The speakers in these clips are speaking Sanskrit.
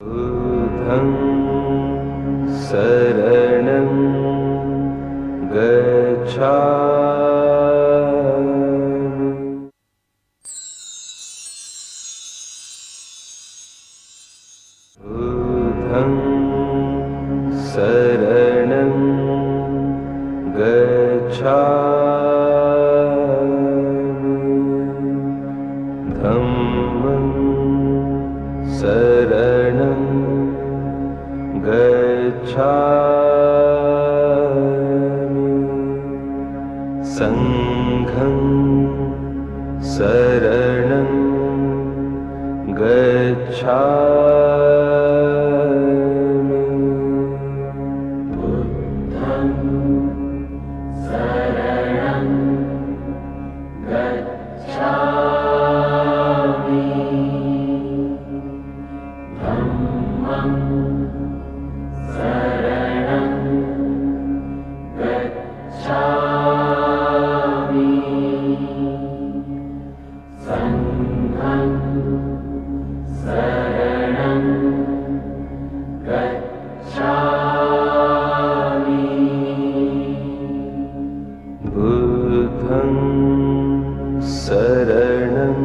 बुद्धं शरणं गच्छामि। बुद्धं शरणं गच्छामि। धम्मं शरणं गच्छामि। संघं शरणं गच्छामि। बुद्धं शरणं गच्छामि। धम्मं शरणं गच्छामि। संघं शरणं गच्छामि। बुद्धं शरणं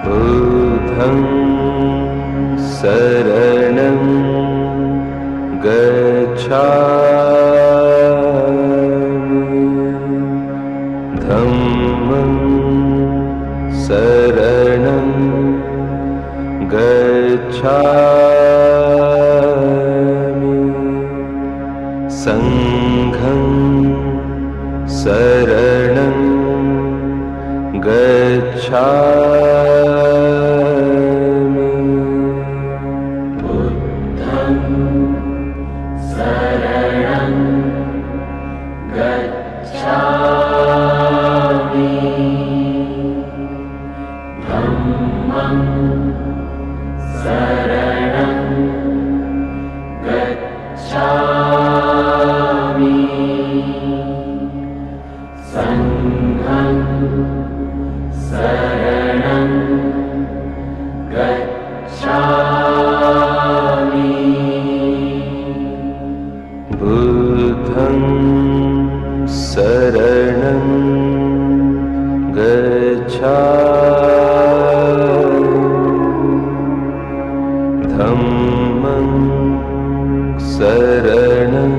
बुद्धं शरणं गच्छामि। धम्मं शरणं गच्छामि। संघं शरणं गच्छामि। बुद्धं शरणं गच्छामि। धम्मं शरणं गच्छामि। संघं शरणं गच्छामि। बुद्धं शरणं गच्छामि। धम्मं शरणं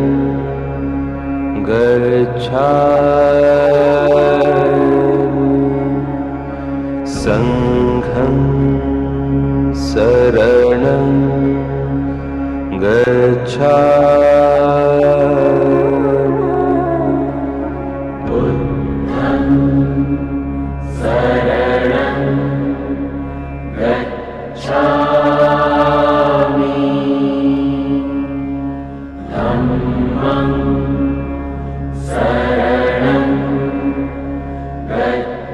गच्छामि। संघं शरणं गच्छामि। बुद्धं शरणं गच्छामि। धम्मं शरणं गच्छामि।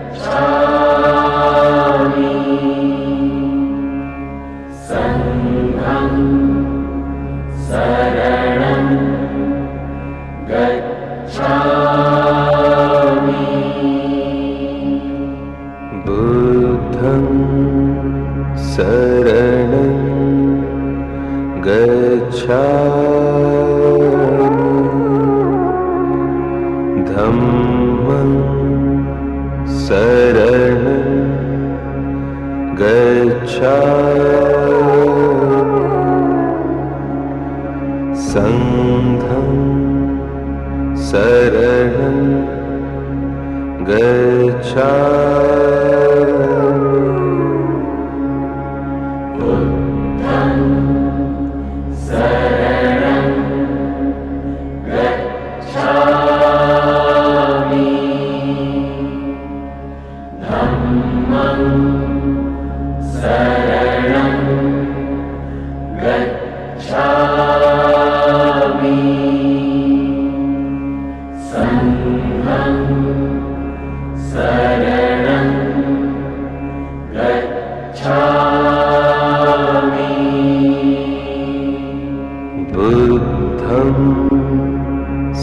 संघं शरणं गच्छामि। बुद्धं शरणं गच्छामि। धम्मं शरणं गच्छामि। संघं शरणं गच्छामि। बुद्धं शरणं गच्छामि।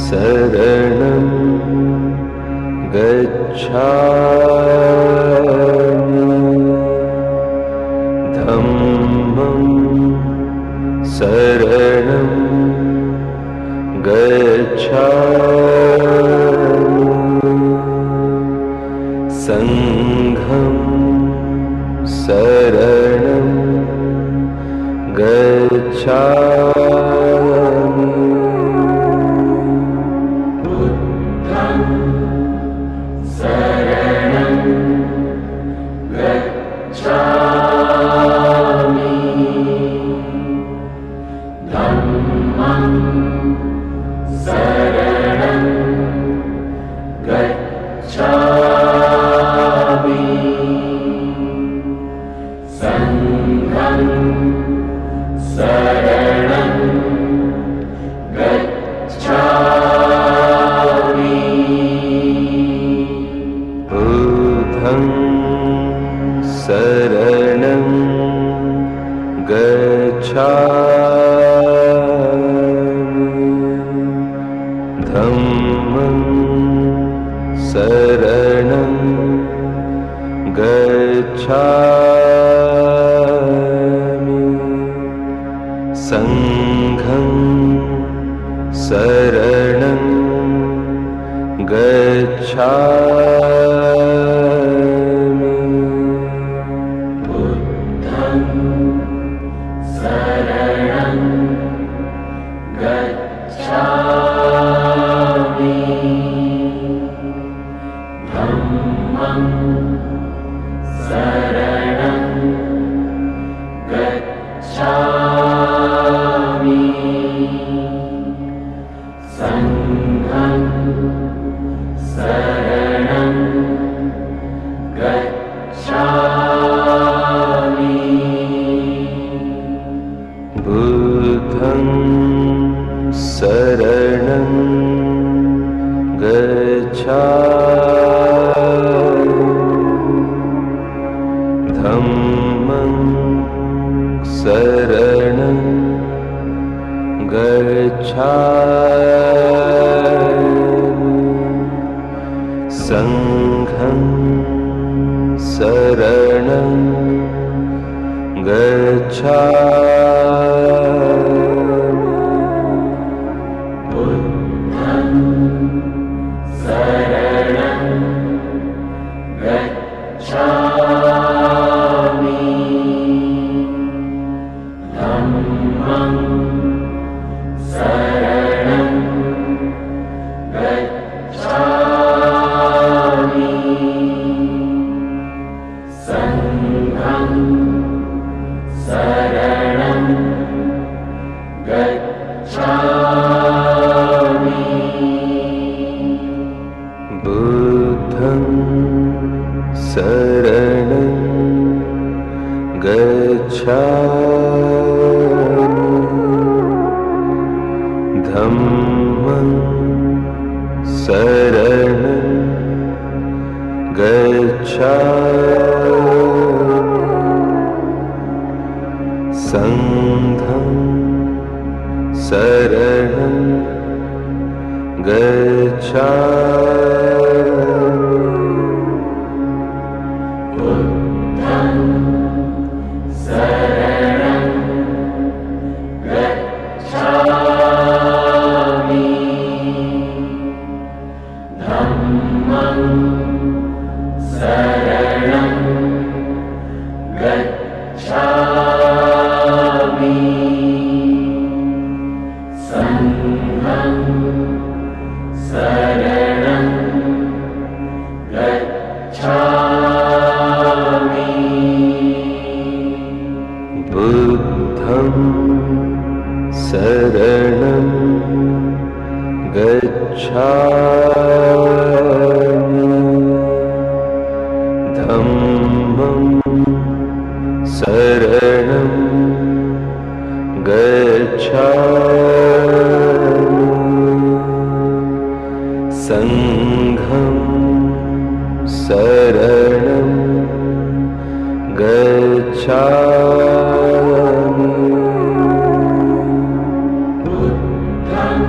शरणं गच्छामि धम्मं शरणं गच्छामि संघं शरणं गच्छामि बुद्धं शरणं गच्छामि धम्मं शरणं गच्छामि संघं शरणं गच्छामि बुद्धं शरणं गच्छामि धम्मं शरणं गच्छामि संघं शरणं गच्छामि बुद्धं शरणं गच्छामि धम्मं शरणं गच्छामि संघं शरणं गच्छामि बुद्धं शरणं गच्छामि धम्मं शरणं गच्छामि संघं शरणं गच्छामि बुद्धं शरणं गच्छामि धम्मं शरणं गच्छामि संघं शरणं गच्छामि बुद्धं शरणं गच्छामि धम्मं शरणं गच्छामि संघं शरणं गच्छामि बुद्धं शरणं गच्छामि धम्मं शरणं गच्छामि संघं शरणं गच्छामि बुद्धं शरणं गच्छामि धम्मं शरणं गच्छामि संघं शरणं गच्छामि बुद्धं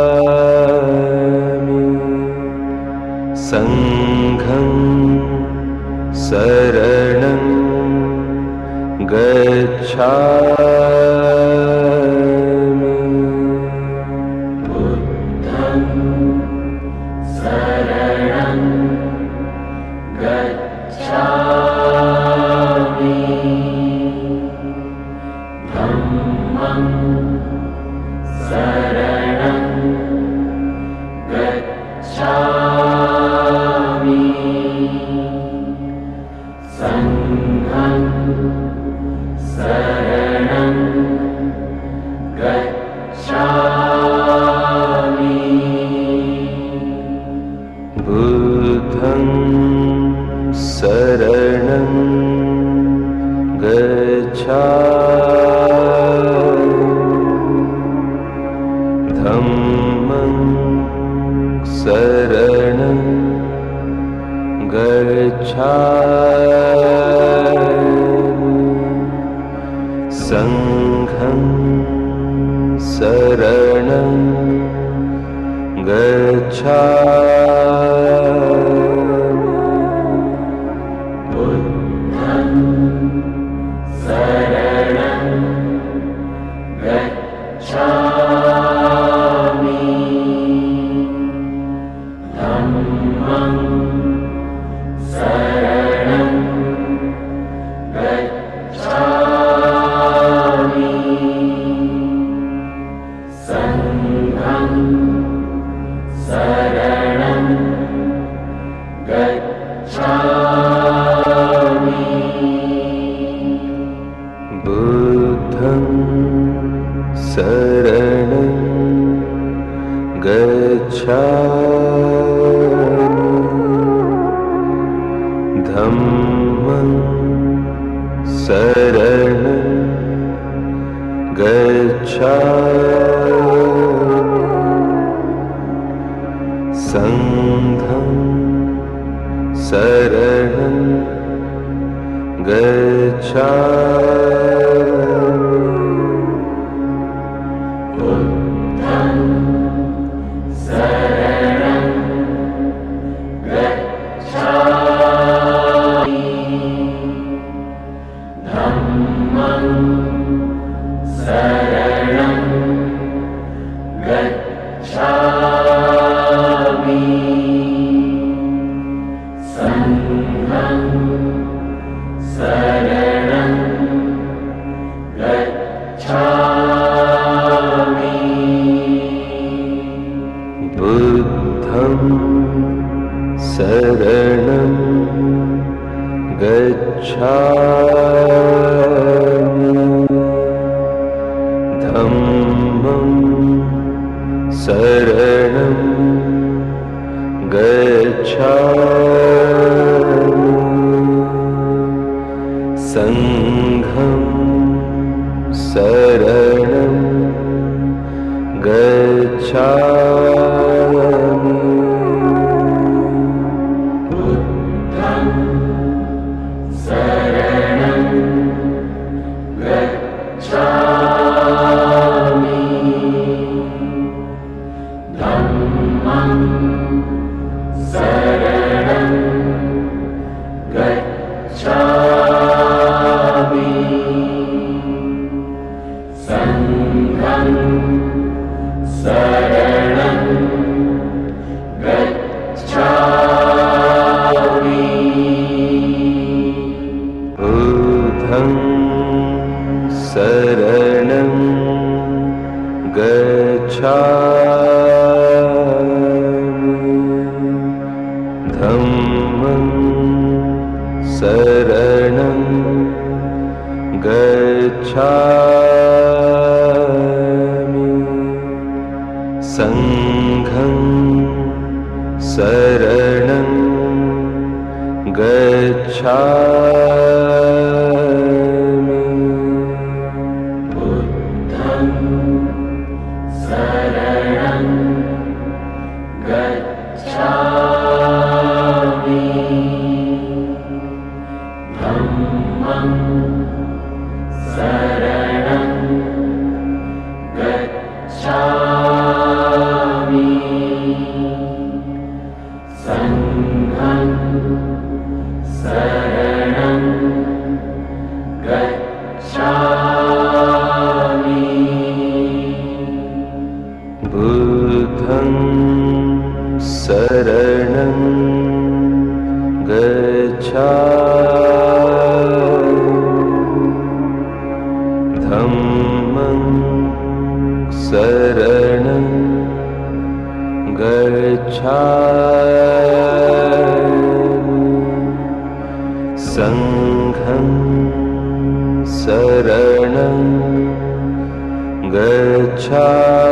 गच्छामि संघं शरणं गच्छामि बुद्धं शरणं गच्छामि धम्मं शरणं गच्छामि संघं शरणं गच्छामि बुद्धं शरणं गच्छामि धम्मं शरणं गच्छामि संघं शरणं गच्छामि बुद्धं शरणं गच्छामि धम्मं शरणं गच्छामि संघं शरणं गच्छामि बुद्धं शरणं गच्छामि धम्मं शरणं गच्छामि संघं शरणं गच्छामि बुद्धं शरणं गच्छामि धम्मं शरणं गच्छामि संघं शरणं गच्छामि बुद्धं शरणं गच्छामि धम्मं शरणं गच्छामि संघं शरणं गच्छामि बुद्धं शरणं गच्छामि धम्मं शरणं गच्छामि संघं शरणं गच्छामि बुद्धं शरणं गच्छामि धम्मं शरणं गच्छामि संघं शरणं गच्छामि बुद्धं शरणं गच्छामि धम्मं शरणं गच्छामि बुद्धं शरणं गच्छामि धम्मं शरणं गच्छामि संघं शरणं गच्छामि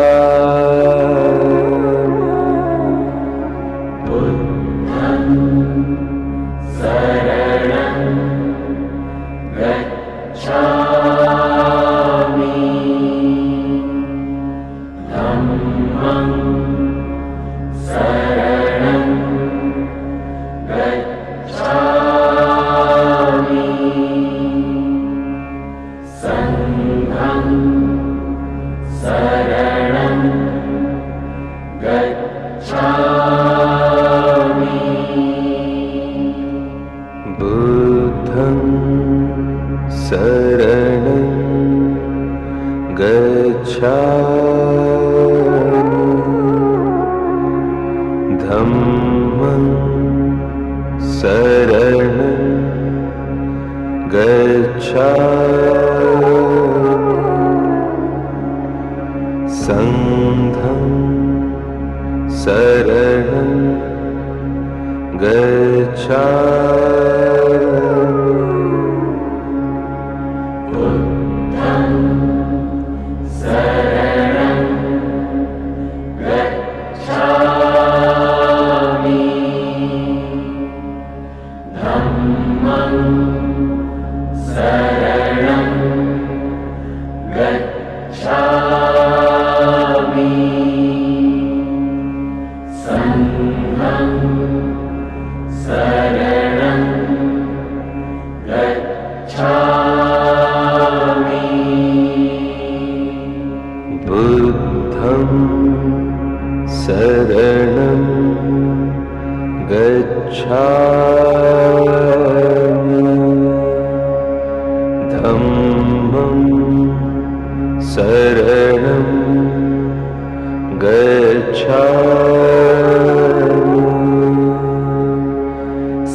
बुद्धं शरणं गच्छामि धम्मं शरणं गच्छामि संघं शरणं गच्छामि बुद्धं शरणं गच्छामि धम्मं शरणं गच्छामि संघं शरणं गच्छामि बुद्धं शरणं गच्छामि धम्मं शरणं गच्छामि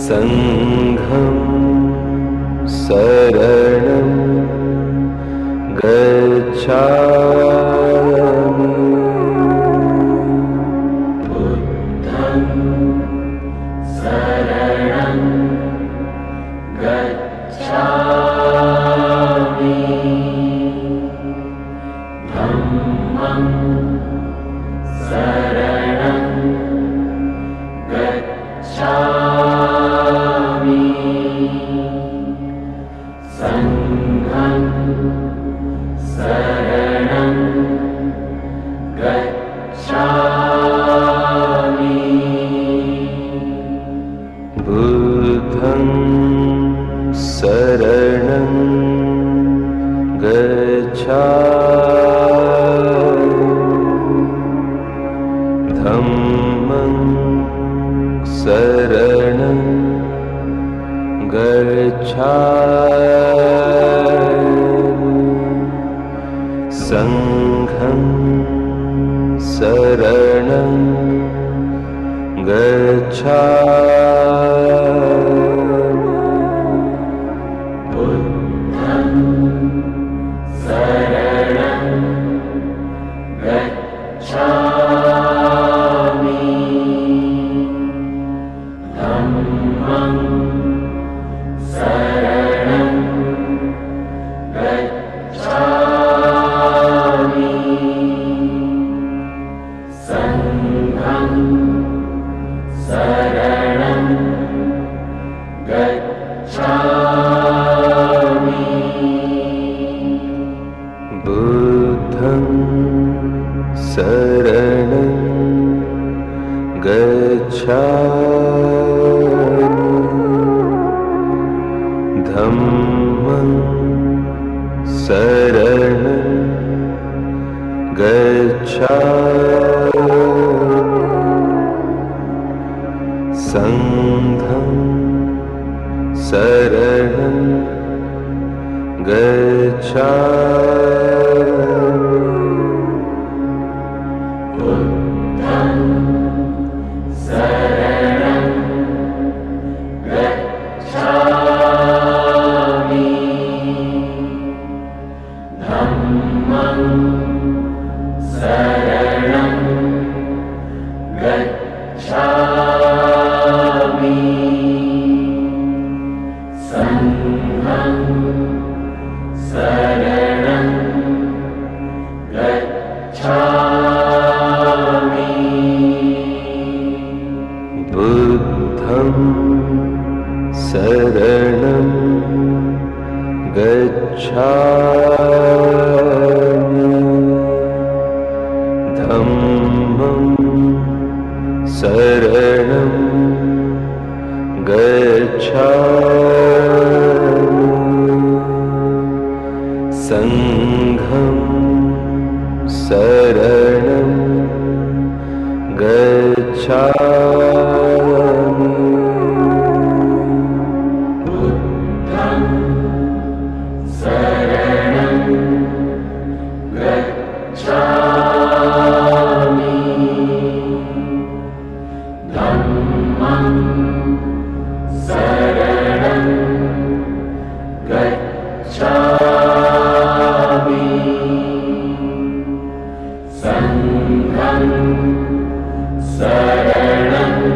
संघं शरणं गच्छामि बुद्धं शरणं गच्छामि धम्मं शरणं गच्छामि संघं शरणं गच्छामि बुद्धं शरणं गच्छामि धम्मं शरणं गच्छामि संघं शरणं गच्छामि बुद्धं शरणं गच्छामि धम्मं शरणं गच्छामि संघं शरणं गच्छामि बुद्धं शरणं गच्छामि धम्मं शरणं गच्छामि संघं शरणं गच्छामि बुद्धं शरणं गच्छामि धम्मं शरणं गच्छामि संघं शरणं गच्छामि बुद्धं शरणं गच्छामि धम्मं शरणं गच्छामि संघं शरणं गच्छामि बुद्धं शरणं गच्छामि धम्मं शरणं गच्छामि संघं शरणं गच्छामि बुद्धं शरणं गच्छामि धम्मं शरणं गच्छामि संघं शरणं गच्छामि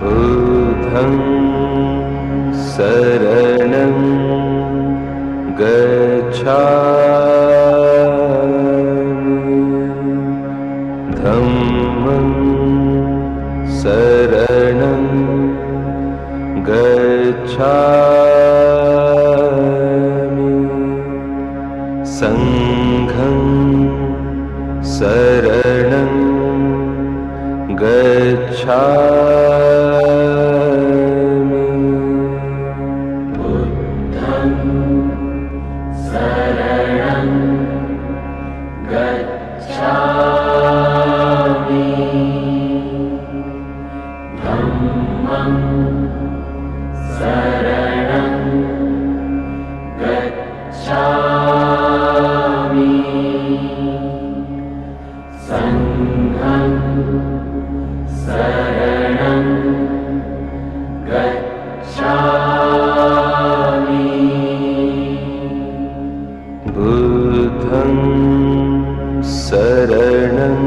बुद्धं शरणं गच्छामि धम्मं शरणं गच्छामि संघं शरणं गच्छामि बुद्धं शरणं गच्छामि धम्मं शरणं गच्छामि संघं शरणं गच्छामि बुद्धं शरणं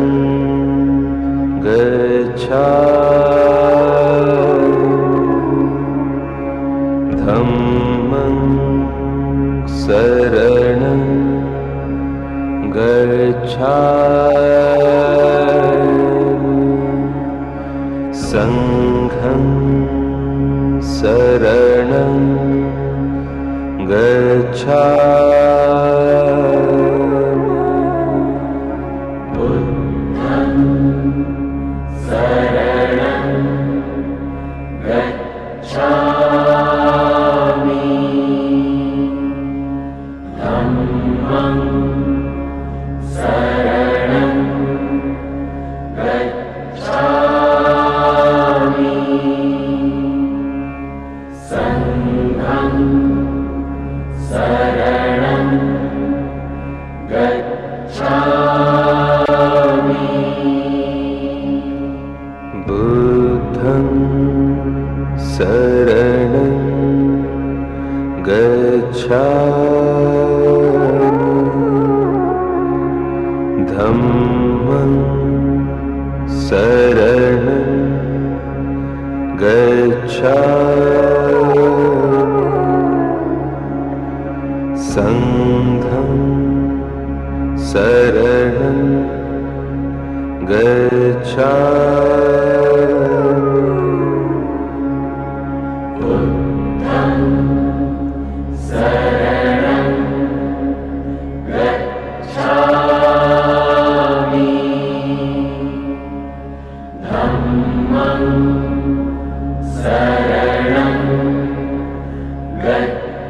गच्छामि धम्मं शरणं गच्छामि संघं शरणं गच्छामि बुद्धं शरणं गच्छामि धम्मं शरणं गच्छामि संघं शरणं गच्छामि बुद्धं शरणं गच्छामि धम्मं शरणं गच्छामि संघं शरणं गच्छामि बुद्धं शरणं गच्छामि धम्मं शरणं गच्छामि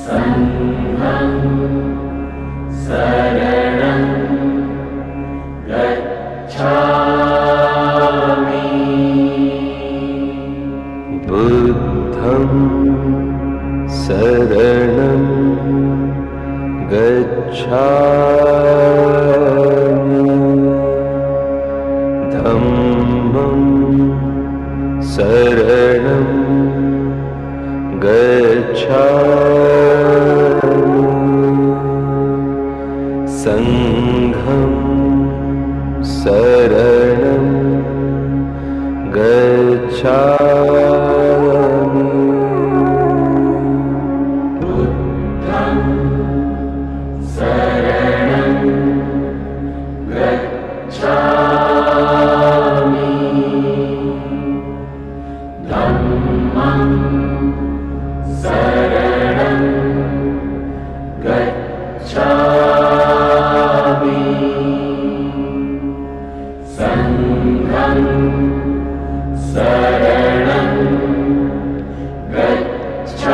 संघं शरणं बुद्धं शरणं गच्छामि धम्मं शरणं गच्छामि संघं शरणं गच्छामि बुद्धं शरणं गच्छामि धम्मं शरणं गच्छामि संघं शरणं गच्छामि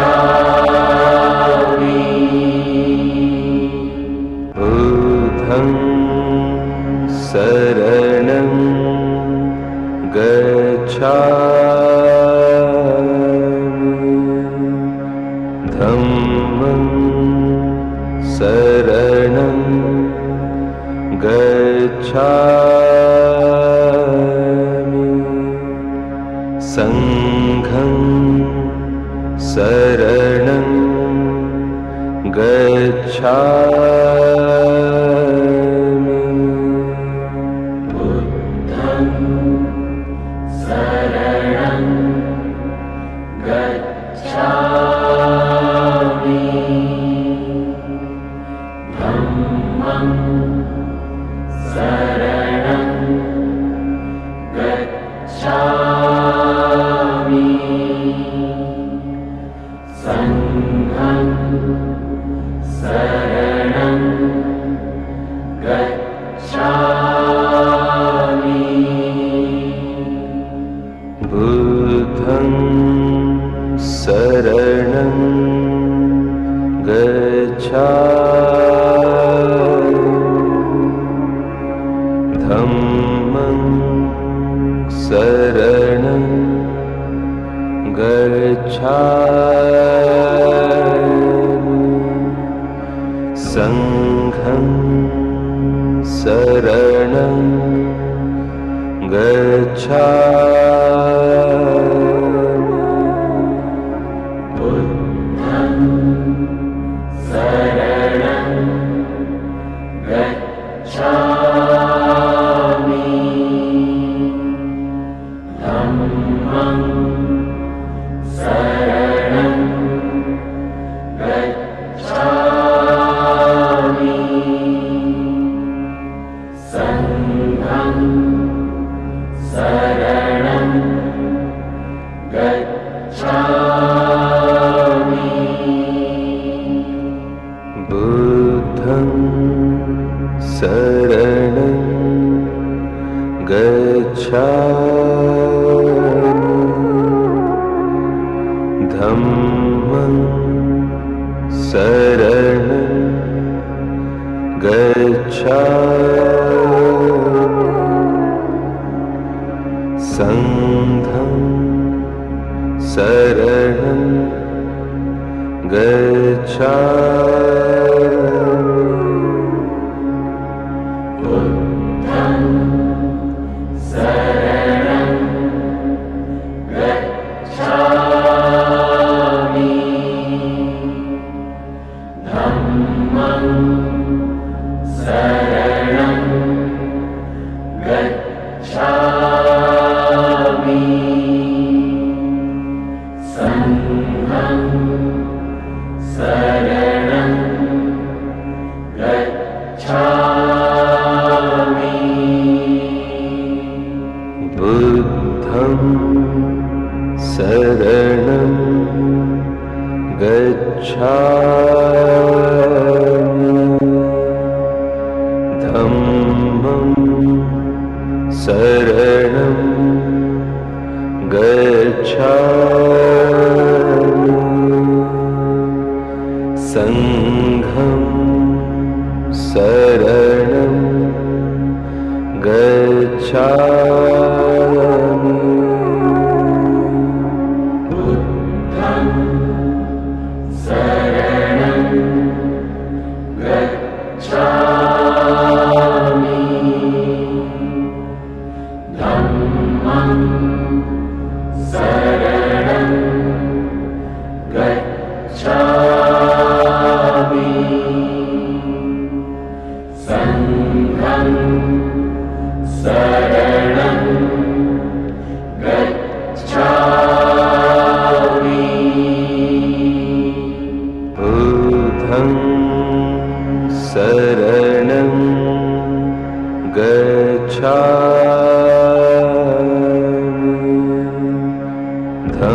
बुद्धं शरणं गच्छामि धम्मं शरणं गच्छामि संघं शरणं गच्छामि बुद्धं शरणं गच्छामि धम्मं शरणं गच्छामि संघं शरणं गच्छामि बुद्धं शरणं गच्छामि धम्मं शरणं गच्छामि संघं शरणं गच्छामि बुद्धं शरणं गच्छामि धम्मं शरणं गच्छामि संघं शरणं गच्छामि बुद्धं शरणं गच्छामि धम्मं शरणं गच्छामि संघं शरणं गच्छामि बुद्धं शरणं गच्छामि धम्मं शरणं गच्छामि संघं शरणं गच्छामि बुद्धं शरणं गच्छामि धम्मं शरणं गच्छामि संघं शरणं गच्छामि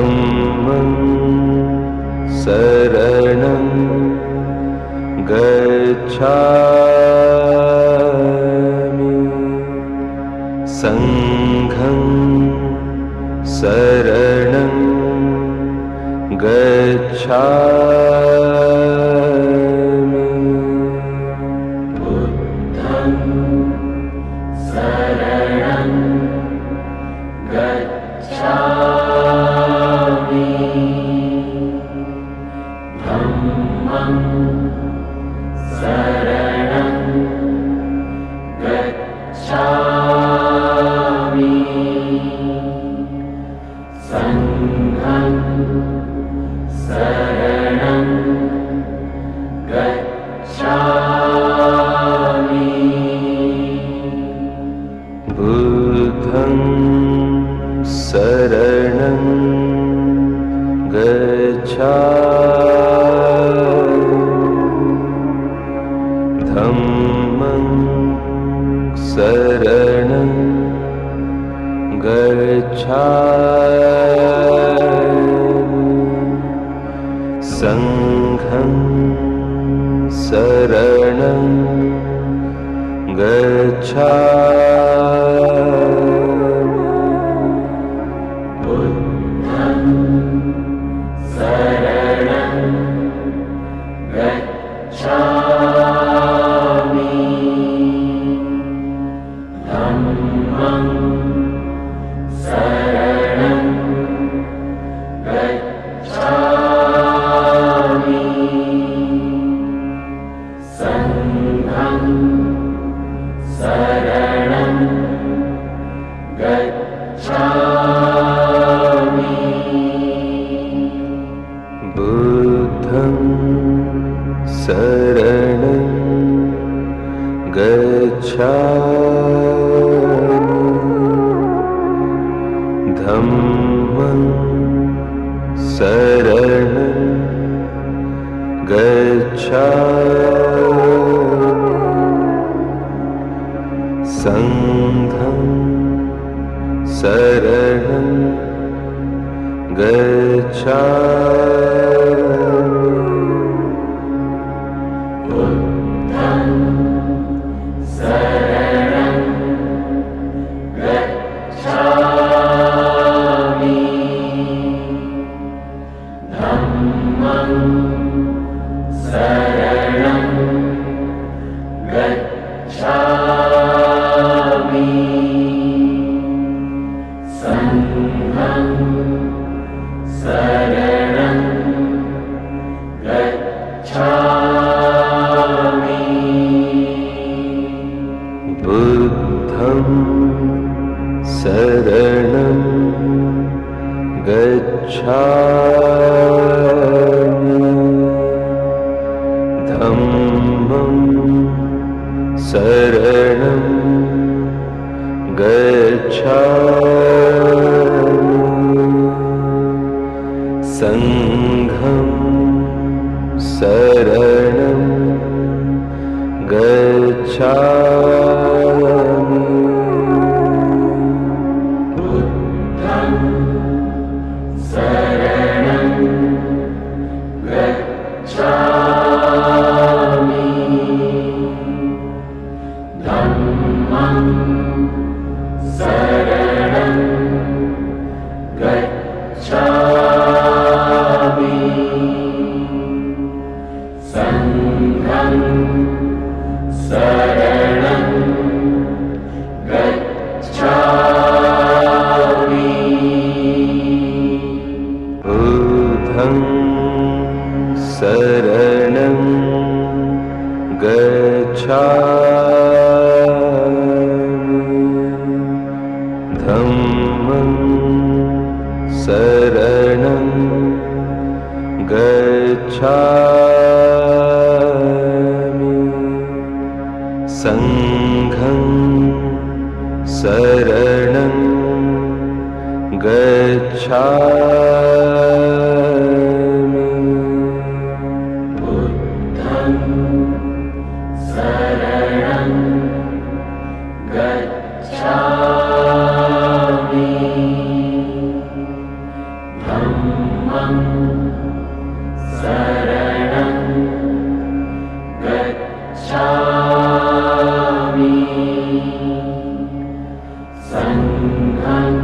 धम्मं शरणं गच्छामि संघं शरणं गच्छामि बुद्धं शरणं गच्छामि धम्मं शरणं गच्छामि संघं शरणं गच्छामि बुद्धं शरणं गच्छामि धम्मं शरणं गच्छामि संघं शरणं गच्छामि बुद्धं शरणं गच्छामि धम्मं शरणं गच्छामि संघं शरणं गच्छामि बुद्धं शरणं गच्छामि धम्मं शरणं गच्छामि संघं शरणं गच्छामि बुद्धं शरणं गच्छामि धम्मं शरणं गच्छामि संघं शरणं गच्छामि बुद्धं शरणं गच्छामि धम्मं शरणं गच्छामि संघं शरणं गच्छामि बुद्धं शरणं गच्छामि धम्मं शरणं गच्छामि संघं शरणं गच्छामि बुद्धं शरणं गच्छामि धम्मं शरणं गच्छामि संघं शरणं गच्छामि बुद्धं शरणं गच्छामि धम्मं धम्मं शरणं गच्छामि संघं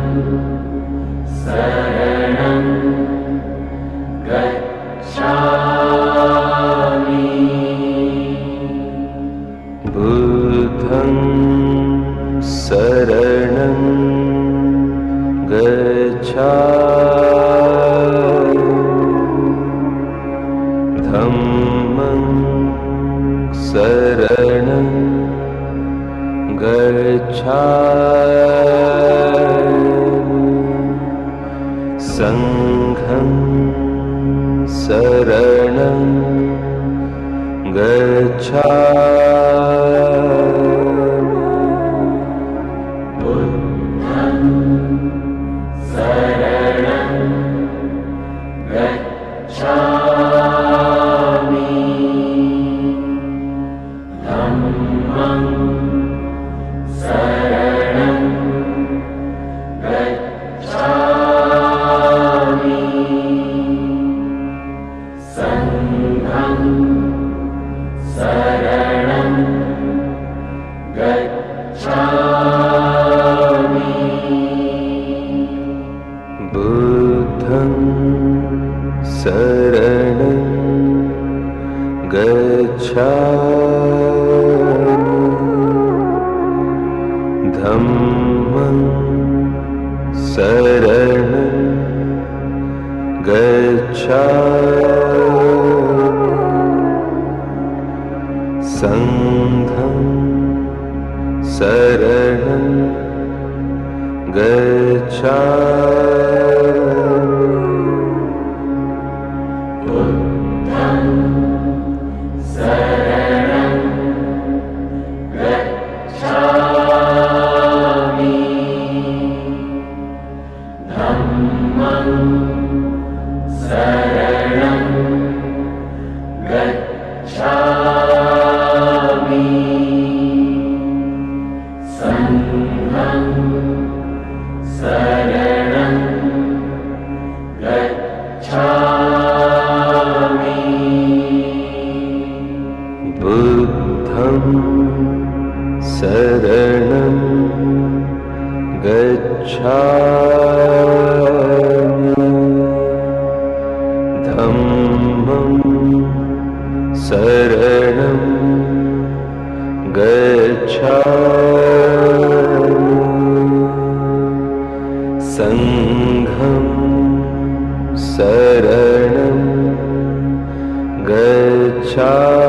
शरणं गच्छामि बुद्धं शरणं गच्छामि धम्मं शरणं गच्छामि संघं शरणं गच्छामि बुद्धं शरणं गच्छामि धम्मं शरणं गच्छामि संघं शरणं गच्छामि बुद्धं शरणं गच्छामि धम्मं शरणं गच्छामि संघं शरणं गच्छामि बुद्धं शरणं गच्छामि धम्मं शरणं गच्छामि संघं शरणं गच्छामि बुद्धं शरणं गच्छामि धम्मं शरणं गच्छामि संघं शरणं गच्छामि